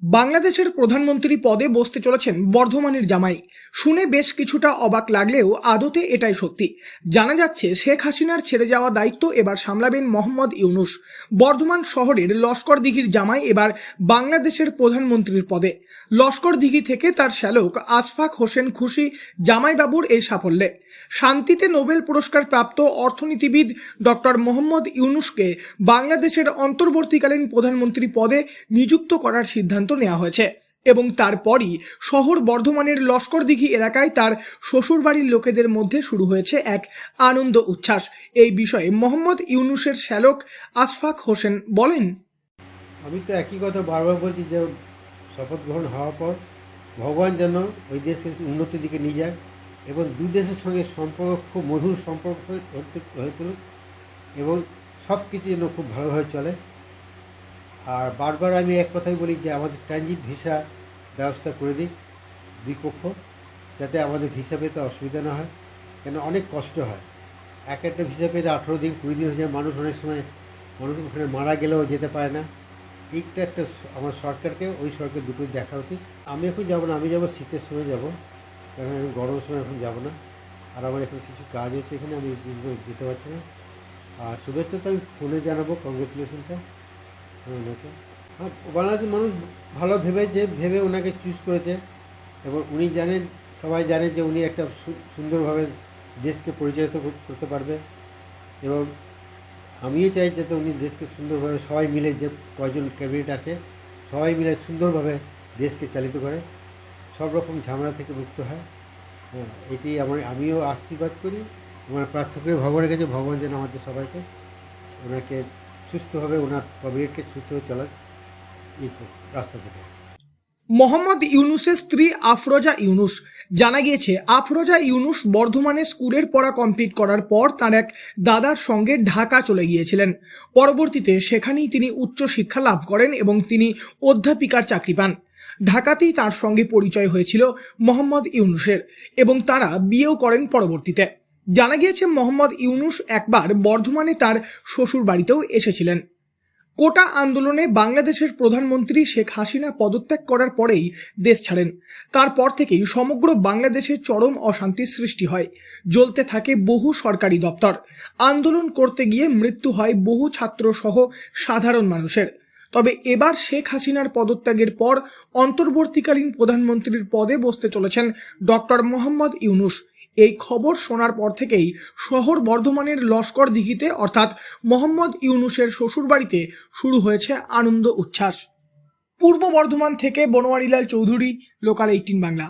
বাংলাদেশের প্রধানমন্ত্রী পদে বসতে চলেছেন বর্ধমানের জামাই। শুনে বেশ কিছুটা অবাক লাগলেও আদতে এটাই সত্যি। জানা যাচ্ছে শেখ হাসিনার ছেড়ে যাওয়া দায়িত্ব এবার সামলাবেন মোহাম্মদ ইউনূস। বর্ধমান শহরের লস্করদিঘির জামাই এবার বাংলাদেশের প্রধানমন্ত্রীর পদে। লস্করদিঘি থেকে তার শ্যালক আশফাক হোসেন খুশি জামাইবাবুর এই সাফল্যে। শান্তিতে নোবেল পুরস্কার প্রাপ্ত অর্থনীতিবিদ ডক্টর মোহাম্মদ ইউনূসকে বাংলাদেশের অন্তর্বর্তীকালীন প্রধানমন্ত্রী পদে নিযুক্ত করার সিদ্ধান্ত নেওয়া হয়েছে এবং তারপরই শহর বর্ধমানের লস্করদিঘি এলাকায় তার শ্বশুরবাড়ির লোকেদের মধ্যে শুরু হয়েছে এক আনন্দ উচ্ছ্বাস। এই বিষয়ে মোহাম্মদ ইউনূসের শ্যালক আশফাক হোসেন বলেন, আমি তো একই কথা বারবার বলছি যে শপথ গ্রহণ হওয়ার পর ভগবান যেন ওই দেশের উন্নতির দিকে নিয়ে যায় এবং দুই দেশের সঙ্গে সম্পর্ক খুব মধুর সম্পর্ক হয়ে তুলুক এবং সব কিছু যেন খুব ভালোভাবে চলে। আর বারবার আমি এক কথাই বলি যে আমাদের ট্রানজিট ভিসা ব্যবস্থা করে দিক দুই পক্ষ, যাতে আমাদের ভিসা পেতে অসুবিধা না হয়, কেন অনেক কষ্ট হয়। একটা ভিসা পেতে 18 দিন 20 দিন হয়ে যায়, মানুষ অনেক সময় ওখানে মারা গেলেও যেতে পারে না। এইটা একটা আমার সরকারকে ওই সরকার দুটো দেখা উচিত। আমি এখন যাবো না, আমি যাবো শীতের সময় যাব, কারণ আমি গরমের সময় এখন যাবো না। আর আমার এখন কিছু কাজ হচ্ছে এখানে, আমি যেতে পারছি না। আর শুভেচ্ছা তো আমি ফোনে জানাবো, কংগ্রেচুলেশনটা ওনাকে। বাংলাদেশের মানুষ ভালো ভেবে ওনাকে চুজ করেছে এবং উনি জানেন, সবাই জানে যে উনি একটা সুন্দরভাবে দেশকে পরিচালিত করতে পারবে এবং আমিও চাই যাতে উনি দেশকে সুন্দরভাবে সবাই মিলে, যে কয়জন ক্যাবিনেট আছে সবাই মিলে সুন্দরভাবে দেশকে চালিত করে, সব রকম ঝামেলা থেকে মুক্ত হয়। এটি আমিও আশীর্বাদ করি, আমার প্রার্থনা করি ভগবানের কাছে, ভগবান যেন আমাদের সবাইকে ওনাকে সুস্থভাবে, ওনার ক্যাবিনেটকে সুস্থভাবে চলার এই রাস্তা থেকে। মোহাম্মদ ইউনূসের স্ত্রী আফরোজা ইউনূস। জানা গিয়েছে আফরোজা ইউনূস বর্ধমানে স্কুলের পড়া কমপ্লিট করার পর তার এক দাদার সঙ্গে ঢাকা চলে গিয়েছিলেন। পরবর্তীতে সেখানেই তিনি উচ্চশিক্ষা লাভ করেন এবং তিনি অধ্যাপিকার চাকরি পান। ঢাকাতেই তার সঙ্গে পরিচয় হয়েছিল মোহাম্মদ ইউনূসের এবং তারা বিয়েও করেন পরবর্তীতে। জানা গিয়েছে মোহাম্মদ ইউনূস একবার বর্ধমানে তার শ্বশুর বাড়িতেও এসেছিলেন। কোটা আন্দোলনে বাংলাদেশের প্রধানমন্ত্রী শেখ হাসিনা পদত্যাগ করার পরেই দেশ ছাড়েন। তারপর থেকেই সমগ্র বাংলাদেশে চরম অশান্তির সৃষ্টি হয়, জ্বলতে থাকে বহু সরকারি দপ্তর, আন্দোলন করতে গিয়ে মৃত্যু হয় বহু ছাত্র সহ সাধারণ মানুষের। তবে এবার শেখ হাসিনার পদত্যাগের পর অন্তর্বর্তীকালীন প্রধানমন্ত্রীর পদে বসতে চলেছেন ডক্টর মোহাম্মদ ইউনূস। এই খবর শোনার পর থেকেই শহর বর্ধমানের লস্করদিঘিতে অর্থাৎ মোহাম্মদ ইউনূসের শ্বশুরবাড়িতে শুরু হয়েছে আনন্দ উচ্ছ্বাস। পূর্ব বর্ধমান থেকে বনোয়ারিলাল চৌধুরী, লোকাল 18 বাংলা।